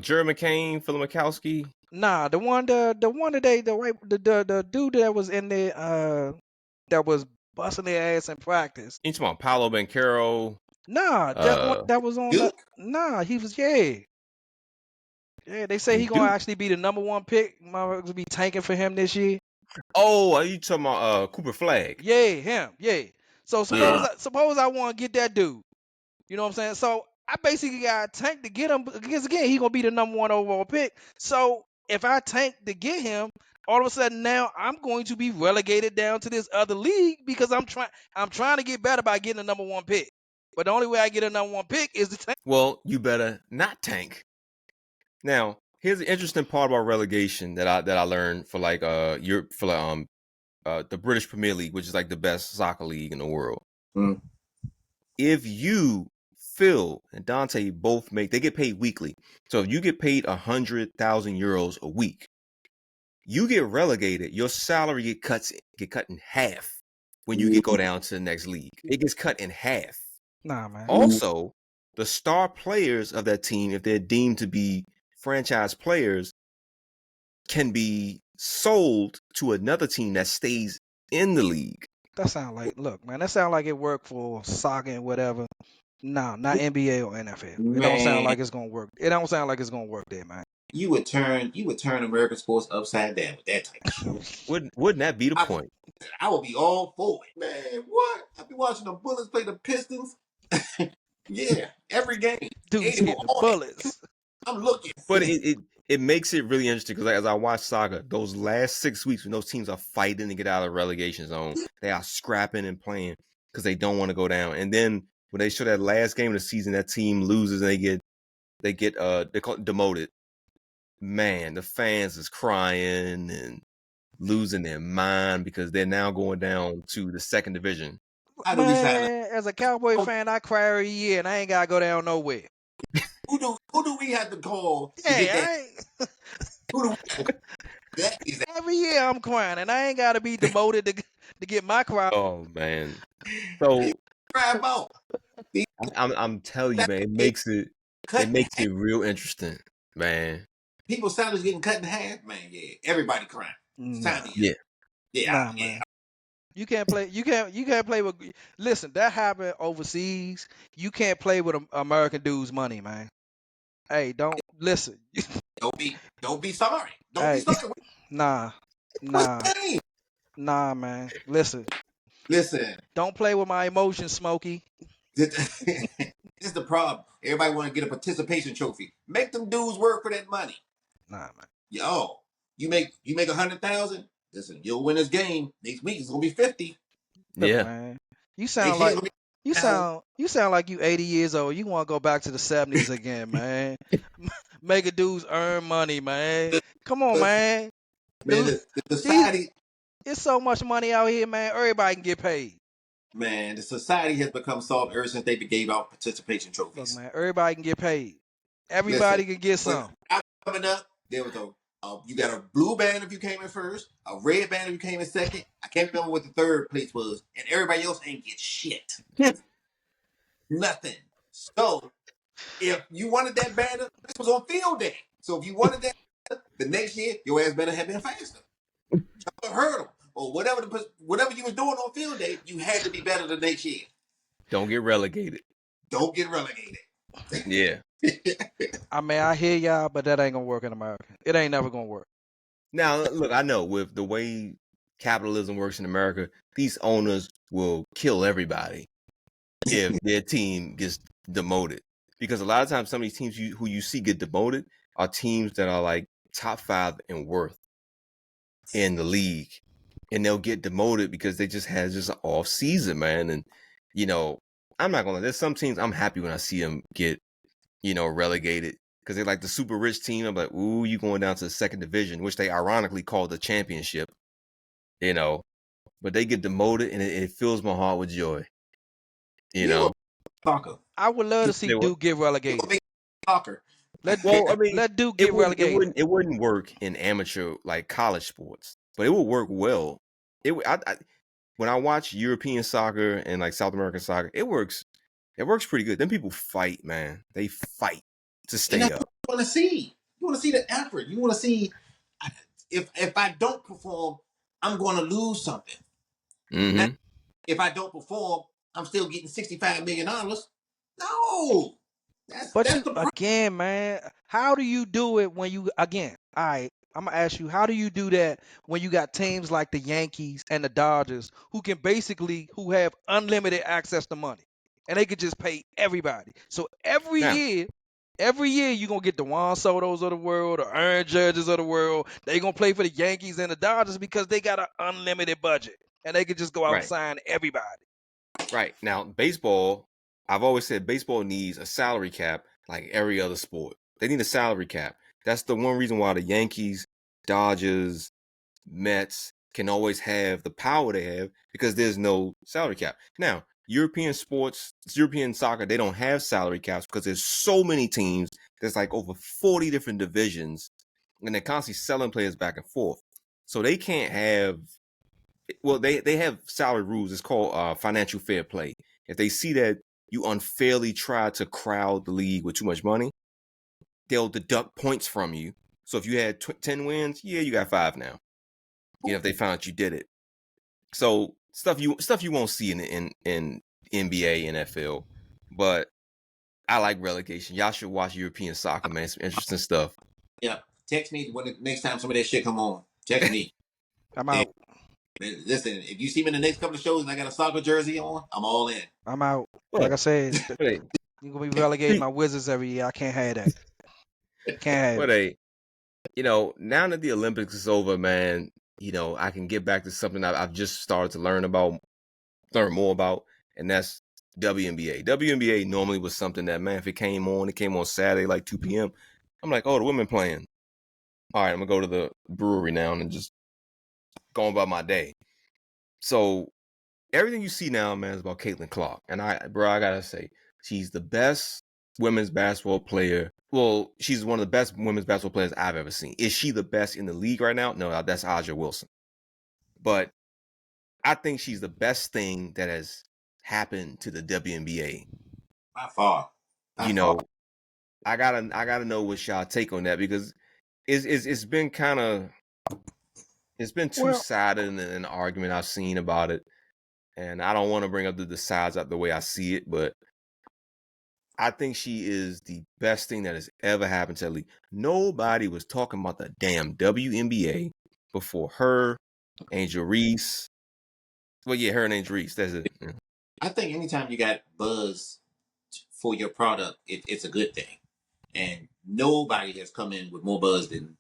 Jerry McCain, Phil Mikowski. Nah, the one that the dude that was in there that was busting their ass in practice. You talking about Paolo Banchero? Nah, Uh, that was on the. Duke? Nah, he was yeah. Yeah, they say he gonna Duke. actually be the #1 pick. Motherfuckers be tanking for him this year. Oh, are you talking about Cooper Flag? Yeah, him. Yeah. So Yeah. suppose I want to get that dude. You know what I'm saying? So I basically got to tank to get him because again he gonna be the #1 overall pick. So if I tank to get him, all of a sudden now I'm going to be relegated down to this other league because I'm trying to get better by getting the #1 pick. But the only way I get a #1 pick is to tank. Well, you better not tank. Now, here's the interesting part about relegation that I learned for like Europe for the British Premier League, which is like the best soccer league in the world. Mm. If you, Phil and Dante both they get paid weekly. So if you get paid 100,000 euros a week, you get relegated. Your salary get cut in half when you go down to the next league. It gets cut in half. Nah, man. Also, the star players of that team, if they're deemed to be franchise players can be sold to another team that stays in the league. That sound like, look, man, that sound like it worked for soccer and whatever. No, not NBA or NFL. It don't sound Man, like it's gonna work. It don't sound like it's gonna work there, man. you would turn American sports upside down with that type of shit. Wouldn't that be the point? I would be all for it. Man, what? I've been watching the Bullets play the Pistons. Yeah, every game. Dude's 80 hitting the all bullets. I'm looking. But it makes it really interesting because as I watch soccer, those last 6 weeks when those teams are fighting to get out of the relegation zone, they are scrapping and playing because they don't want to go down. And then when they show that last game of the season, that team loses and they get demoted. Man, the fans is crying and losing their mind because they're now going down to the second division. Man, as a Cowboy fan, I cry every year and I ain't gotta go down nowhere. Who do we have to call to Hey, get that? Who do we have to call? Every year I'm crying and I ain't gotta be demoted to get my cry. Oh man. So Cry about. I'm telling you, man, it makes it real interesting, man. People's salaries getting cut in half, man. Yeah, everybody crying. It's time to Yeah. Nah, man. You can't play. You can't play with. Listen, that happened overseas. You can't play with American dudes' money, man. Hey, don't listen. Don't be sorry. Don't be sorry. Nah, man. Listen. Don't play with my emotions, Smokey. This is the problem. Everybody want to get a participation trophy. Make them dudes work for that money. Nah, man. Yo, you make 100,000. Listen, you'll win this game. Next week it's gonna be 50. Yeah, man. You sound like you sound like you 80 years old. You want to go back to the 70s again, man. Make a dudes earn money, man. Come on, man. Man, the society. It's so much money out here, man. Everybody can get paid. Man, the society has become soft ever since they gave out participation trophies. Look, man, everybody can get paid. Everybody can get some. Coming up, there was you got a blue band if you came in first, a red band if you came in second. I can't remember what the third place was, and everybody else ain't get shit. Nothing. So, if you wanted that banner, this was on field day. So if you wanted that banner, the next year, your ass better have been faster. Jump a hurdle or whatever you was doing on field day, you had to be better the next year. Don't get relegated. Yeah. I mean, I hear y'all, but that ain't gonna work in America. It ain't never gonna work. Now, look, I know with the way capitalism works in America, these owners will kill everybody if their team gets demoted. Because a lot of times, some of these teams who you see get demoted are teams that are like top 5 in worth in the league, and they'll get demoted because they just had an off season, man. And I'm not gonna lie, there's some teams I'm happy when I see them get relegated because they're like the super rich team. I'm like, ooh, you going down to the second division, which they ironically call the championship, but they get demoted and it fills my heart with joy. Soccer. I would love to see Duke get relegated. Soccer. Let Duke get relegated. It wouldn't work in amateur like college sports, but it would work well. When I watch European soccer and like South American soccer, it works pretty good. Then people fight, man. They fight to stay up. You want to see. You want to see the effort. You want to see if I don't perform, I'm going to lose something. Mm-hmm. Now, if I don't perform, I'm still getting $65 million. No. Again, man, how do you do it when you again? All right, I'm gonna ask you, how do you do that when you got teams like the Yankees and the Dodgers who have unlimited access to money and they could just pay everybody? So every year you're gonna get the Juan Soto's of the world or Aaron Judges of the world. They gonna play for the Yankees and the Dodgers because they got an unlimited budget and they could just go out and sign everybody. Right. Now, baseball, I've always said baseball needs a salary cap like every other sport. They need a salary cap. That's the one reason why the Yankees, Dodgers, Mets can always have the power they have because there's no salary cap. Now, European soccer, they don't have salary caps because there's so many teams. There's like over 40 different divisions and they're constantly selling players back and forth. So they can't have, well, they have salary rules. It's called financial fair play. If they see that you unfairly try to crowd the league with too much money, they'll deduct points from you. So if you had 10 wins, yeah, you got 5 now. You know, if they found out you did it. So stuff you won't see in NBA, NFL, but I like relegation. Y'all should watch European soccer, man. Some interesting stuff. Yeah, text me when the next time some of that shit come on. Text me. I'm And, out. listen, if you see me in the next couple of shows and I got a soccer jersey on, I'm all in. I'm out. What? Like I said, Wait, you're gonna be relegating my Wizards every year. I can't have that. Can't have it. you know, now that the Olympics is over, man, you know, I can get back to something I've just started to learn more about, and that's WNBA. WNBA normally was something that, man, if it came on Saturday like 2 p.m. I'm like, oh, the women playing. All right, I'm gonna go to the brewery now and just go about my day. So everything you see now, man, is about Caitlin Clark, and I gotta say, she's the best women's basketball player. Well, she's one of the best women's basketball players I've ever seen. Is she the best in the league right now? No, that's Aja Wilson. But I think she's the best thing that has happened to the WNBA. By far. You know, I gotta know what y'all take on that, because it's been kind of two-sided in an argument I've seen about it, and I don't want to bring up the sides up the way I see it, but I think she is the best thing that has ever happened to the league. Nobody was talking about the damn WNBA before her, Angel Reese. Well, yeah, her and Angel Reese. That's it. Yeah. I think anytime you got buzz for your product, it's a good thing. And nobody has come in with more buzz than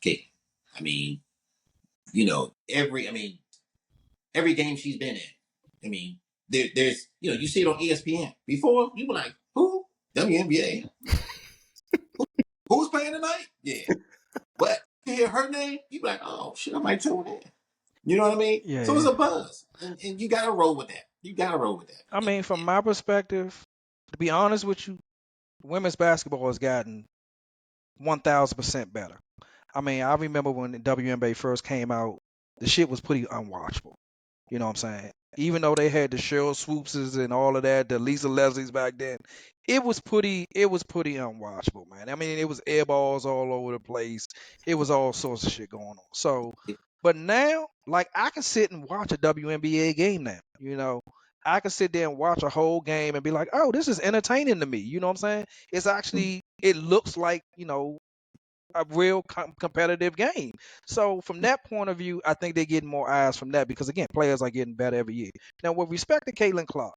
Kate. I mean, you know, every game she's been in. I mean, there's you see it on ESPN. Before you were like, who? WNBA. Who's playing tonight? Yeah. But you hear her name, you be like, oh shit, I might tune in. You know what I mean? Yeah. So it's a buzz. And you gotta roll with that. I mean, from my perspective, to be honest with you, women's basketball has gotten 1,000% better. I mean, I remember when the WNBA first came out, the shit was pretty unwatchable. You know what I'm saying? Even though they had the Cheryl Swoopses and all of that, the Lisa Leslies back then, it was pretty unwatchable, man. I mean, it was air balls all over the place. It was all sorts of shit going on. So, but now, like, I can sit and watch a WNBA game now. You know, I can sit there and watch a whole game and be like, oh, this is entertaining to me. You know what I'm saying? It's actually, it looks like, you know, a real competitive game. So from that point of view, I think they're getting more eyes from that because, again, players are getting better every year. Now, with respect to Caitlin Clark,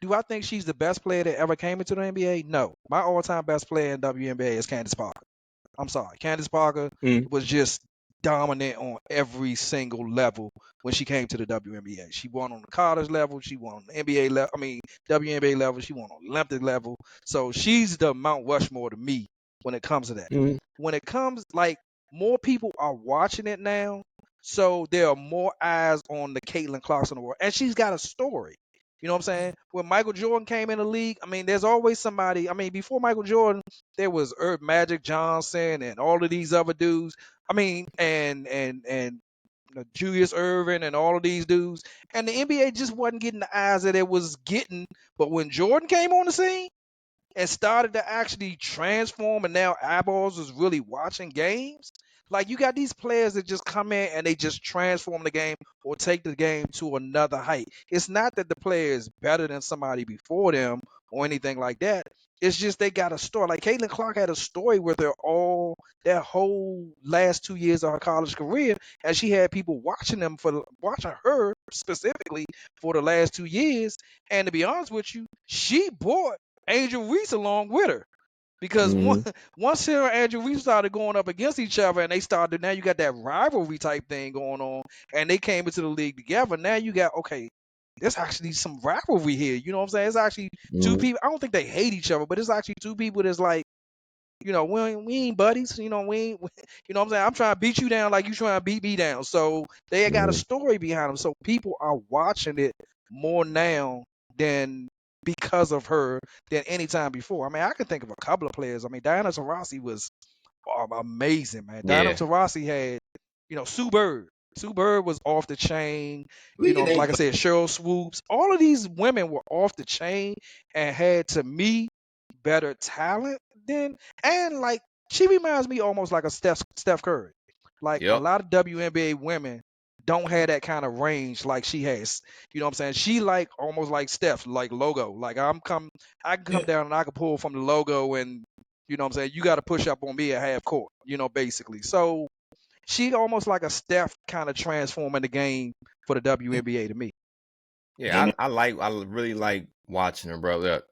do I think she's the best player that ever came into the NBA? No. My all-time best player in WNBA is Candace Parker. I'm sorry. Candace Parker was just dominant on every single level when she came to the WNBA. She won on the college level. She won on the NBA level. I mean, WNBA level. She won on Olympic level. So she's the Mount Rushmore to me when it comes to that. Mm-hmm. When it comes, like, more people are watching it now. So there are more eyes on the Caitlin Clark in the world. And she's got a story. You know what I'm saying? When Michael Jordan came in the league, I mean, there's always somebody. I mean, before Michael Jordan, there was Magic Johnson and all of these other dudes. I mean, and Julius Erving and all of these dudes. And the NBA just wasn't getting the eyes that it was getting. But when Jordan came on the scene and started to actually transform, and now eyeballs is really watching games. Like, you got these players that just come in and they just transform the game or take the game to another height. It's not that the player is better than somebody before them or anything like that. It's just they got a story. Like, Caitlin Clark had a story with her all that whole last 2 years of her college career, and she had people watching her specifically for the last 2 years. And to be honest with you, she brought Angel Reese along with her. Because once her and Andrew Reese started going up against each other, and they started, now you got that rivalry type thing going on, and they came into the league together. Now you got, okay, there's actually some rivalry here. You know what I'm saying? It's actually two people. I don't think they hate each other, but it's actually two people that's like, you know, we ain't buddies. You know, you know what I'm saying? I'm trying to beat you down like you trying to beat me down. So they got a story behind them. So people are watching it more now than because of her than any time before. I mean, I can think of a couple of players. I mean, Diana Taurasi was amazing, man. Diana Taurasi had, you know, Sue Bird. Sue Bird was off the chain. You know, like I said, Cheryl Swoops. All of these women were off the chain and had, to me, better talent than, and like she reminds me almost like a Steph Curry. Like a Yep. lot of WNBA women don't have that kind of range like she has. You know what I'm saying? She like almost like Steph, like logo. Like I can come Yeah. down and I can pull from the logo, and you know what I'm saying? You got to push up on me at half court, you know, basically. So she almost like a Steph kind of transforming the game for the WNBA to me. Yeah, Amen. I really like watching her, bro. Look,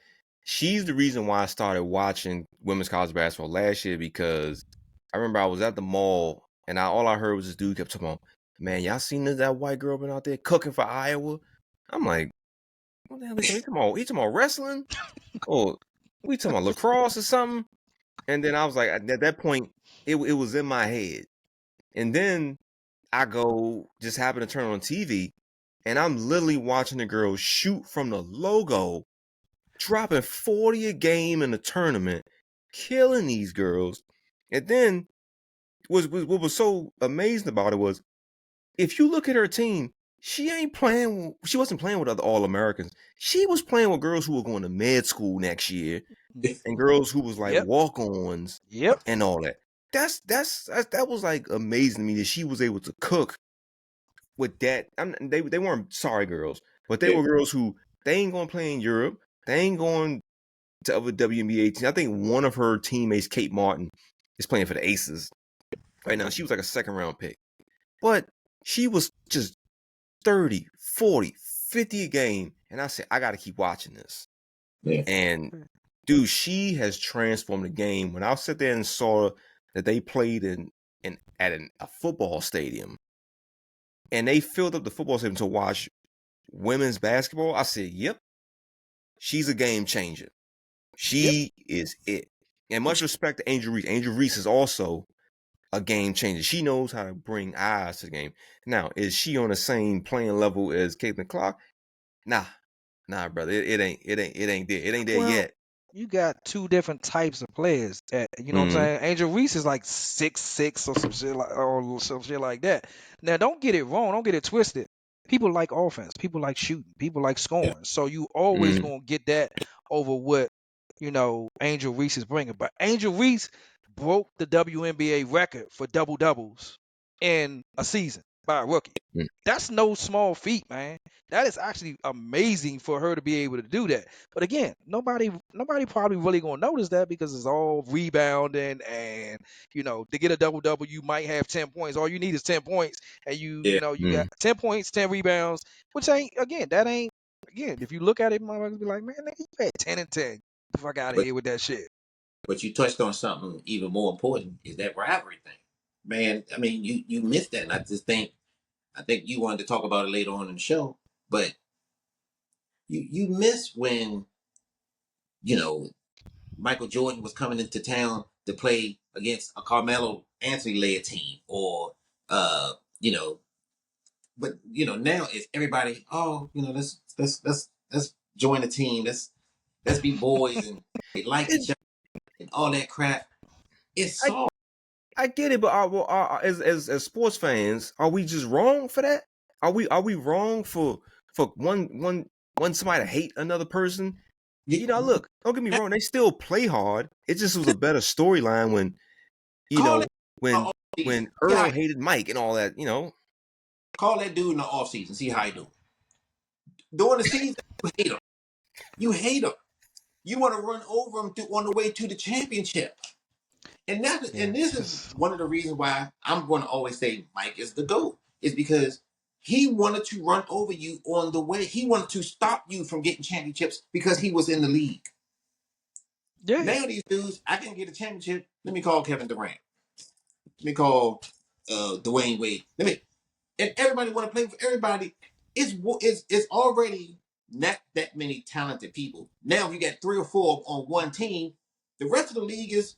she's the reason why I started watching women's college basketball last year because I remember I was at the mall and all I heard was this dude kept talking about, man, y'all seen that white girl been out there cooking for Iowa? I'm like, what the hell is he talking about? He talking about wrestling? Or we talking about lacrosse or something? And then I was like, at that point, it was in my head. And then I just happen to turn on TV, and I'm literally watching the girls shoot from the logo, dropping 40 a game in the tournament, killing these girls. And then what was so amazing about it was, if you look at her team, she wasn't playing with other All-Americans. She was playing with girls who were going to med school next year and girls who was like Yep. walk-ons Yep. and all that. That was like amazing to me that she was able to cook with that. They weren't sorry girls, but they Yeah. were girls who they ain't gonna play in Europe. They ain't going to other WNBA teams. I think one of her teammates, Kate Martin, is playing for the Aces right now. She was like a second round pick, but she was just 30, 40, 50 a game. And I said, I got to keep watching this. Yeah. And dude, she has transformed the game. When I sat there and saw that they played at a football stadium, and they filled up the football stadium to watch women's basketball, I said, yep, she's a game changer. She is it. And much respect to Angel Reese. Angel Reese is also a game changer. She knows how to bring eyes to the game. Now, is she on the same playing level as Caitlin Clark? Nah, brother. It ain't there. It ain't there Well, yet. you got two different types of players. You know what I'm Mm-hmm. saying? Angel Reese is like 6'6" or some shit like that. Now, don't get it wrong. Don't get it twisted. People like offense. People like shooting. People like Yeah. scoring. So you always Mm-hmm. gonna get that over what Angel Reese is bringing. But Angel Reese broke the WNBA record for double doubles in a season by a rookie. That's no small feat, man. That is actually amazing for her to be able to do that. But again, nobody probably really gonna notice that because it's all rebounding and to get a double double, you might have 10 points. All you need is 10 points, and you Yeah. you got 10 points, 10 rebounds, which ain't that ain't if you look at it, motherfuckers be like, man, nigga, you had 10 and 10. The fuck out of But here with that shit. you touched on something even more important is that rivalry thing. Man, I mean, you missed that. And I think you wanted to talk about it later on in the show, but you miss when, you know, Michael Jordan was coming into town to play against a Carmelo Anthony led team, or you know, but now it's everybody. Oh, let's join the team. Let's be boys, and they like each other and all that crap. It's I soft. I get it, but as sports fans, are we just wrong for that? Are we wrong for one somebody to hate another person? You, Look, don't get me wrong, they still play hard. It just was a better storyline when you call know it when off season. when See how Earl hated Mike and all that. call that dude in the off season. See how he do. During the season, you hate him. You hate him. You want to run over him on the way to the championship. Yeah, And this is just one of the reasons why I'm going to always say Mike is the GOAT, is because he wanted to run over you on the way. He wanted to stop you from getting championships because he was in the league. yeah. Now these dudes, I can get a championship. Let me call Kevin Durant. Let me call Dwayne Wade. And everybody want to play for everybody. It's already not that many talented people. Now if you got 3 or 4 on one team, the rest of the league is,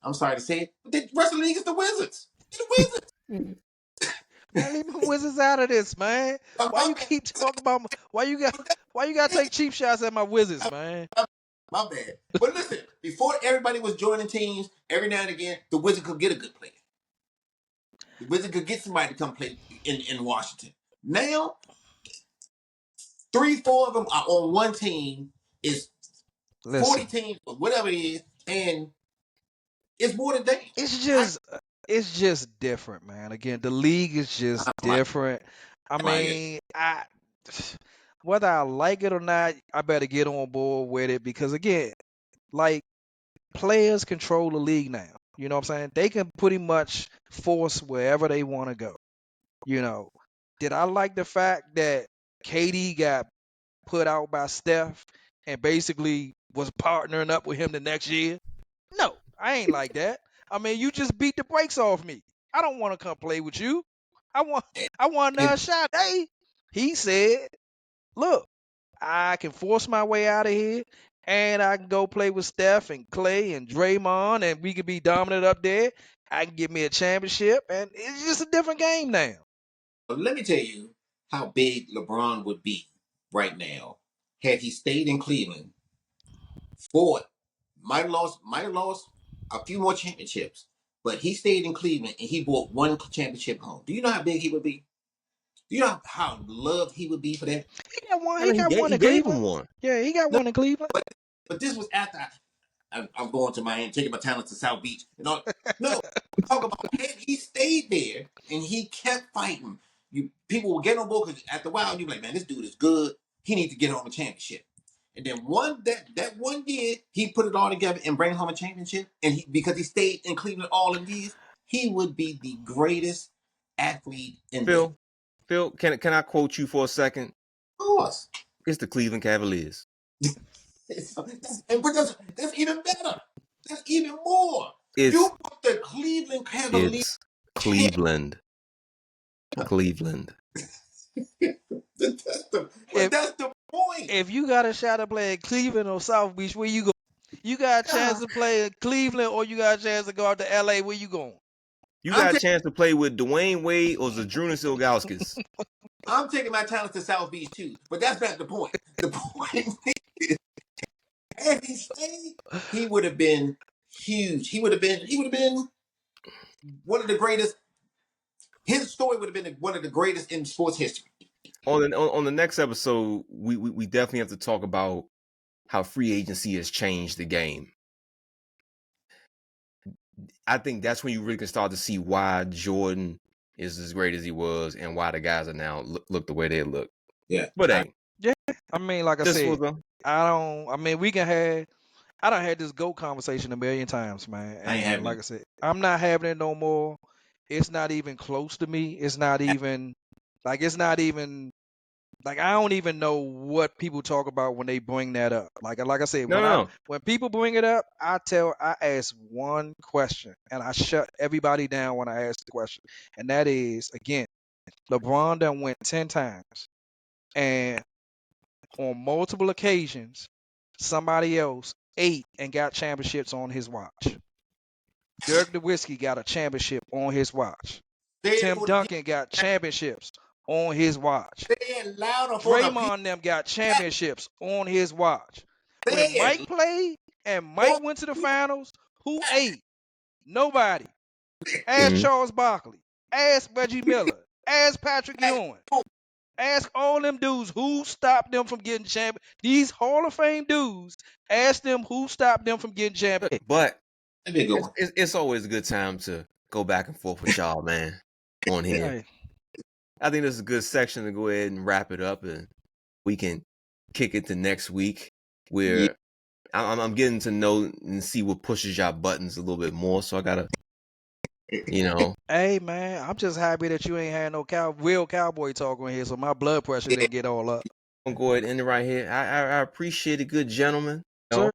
I'm sorry to say it, but the rest of the league is the Wizards. The Wizards. Man, leave my Wizards out of this, man. Why My you keep talking about why you gotta take cheap shots at my Wizards, bad. man? My bad. But listen, before everybody was joining teams, every now and again, the Wizards could get a good player. The Wizards could get somebody to come play in Washington. Now, 3, 4 of them are on one team. Is 40 Listen, teams, or whatever it is, and it's more than that. it's just different, man. Again, the league is just different. I mean, I whether I like it or not, I better get on board with it because again, like players control the league now. You know what I'm saying? They can pretty much force wherever they want to go. You know, did I like the fact that KD got put out by Steph and basically was partnering up with him the next year? No, I ain't like that. I mean, you just beat the brakes off me. I don't want to come play with you. I want another shot. Hey, he said, look, I can force my way out of here and I can go play with Steph and Clay and Draymond and we can be dominant up there. I can get me a championship and it's just a different game now. Let me tell you how big LeBron would be right now had he stayed in Cleveland. Ford might have lost a few more championships, but he stayed in Cleveland and he brought one championship home. Do you know how big he would be? Do you know how loved he would be for that? He got one. I He mean, got one he in gave him Cleveland. one. Yeah, he got No, one in Cleveland. but this was after I'm going to Miami, taking my talents to South Beach. And all. No, we talk about had he stayed there and he kept fighting. People will get on board because after a while you're like, man, this dude is good. He needs to get home a championship. And then that 1 year he put it all together and bring home a championship. And because he stayed in Cleveland all them years, he would be the greatest athlete in the Phil, can I quote you for a second? course. It's the Cleveland Cavaliers. That's even better. That's even more. It's You put the Cleveland Cavaliers. it's Cleveland. Cleveland. That's the point. If you got a shot to play in Cleveland or South Beach, where you go? You got a chance to play in Cleveland or you got a chance to go out to LA, where you going? You got a chance to play with Dwayne Wade or Zadrunas Ilgauskas. I'm taking my talents to South Beach too, but that's not the point. The point is, if he stayed, he would have been huge. He would have been one of the greatest. His story would have been one of the greatest in sports history. On the next episode, we definitely have to talk about how free agency has changed the game. I think that's when you really can start to see why Jordan is as great as he was and why the guys are now look the way they look. Yeah. But hey. Yeah. I mean, like I said, we can have I done had this GOAT conversation a million times, man. And I ain't having like I said, I'm not having it no more. It's not even close to me. It's not even like I don't even know what people talk about when they bring that up. Like I said, when people bring it up, I ask one question and I shut everybody down when I ask the question. And that is, again, LeBron done went 10 times. And on multiple occasions, somebody else ate and got championships on his watch. Dirk Nowitzki got a championship on his watch. Tim Duncan got championships on his watch. Draymond and them got championships on his watch. When Mike played and Mike went to the finals, who ate? Nobody. Ask Charles Barkley. Ask Reggie Miller. Ask Patrick Ewing. Ask all them dudes who stopped them from getting champions. These Hall of Fame dudes, ask them who stopped them from getting champions. But it's always a good time to go back and forth with y'all, man, on here. Hey. I think this is a good section to go ahead and wrap it up, and we can kick it to next week where I'm getting to know and see what pushes y'all buttons a little bit more. So I gotta, Hey man, I'm just happy that you ain't had no real cowboy talk on here, so my blood pressure didn't get all up. I'm gonna go ahead and end it right here. I appreciate it, good gentlemen. Sir.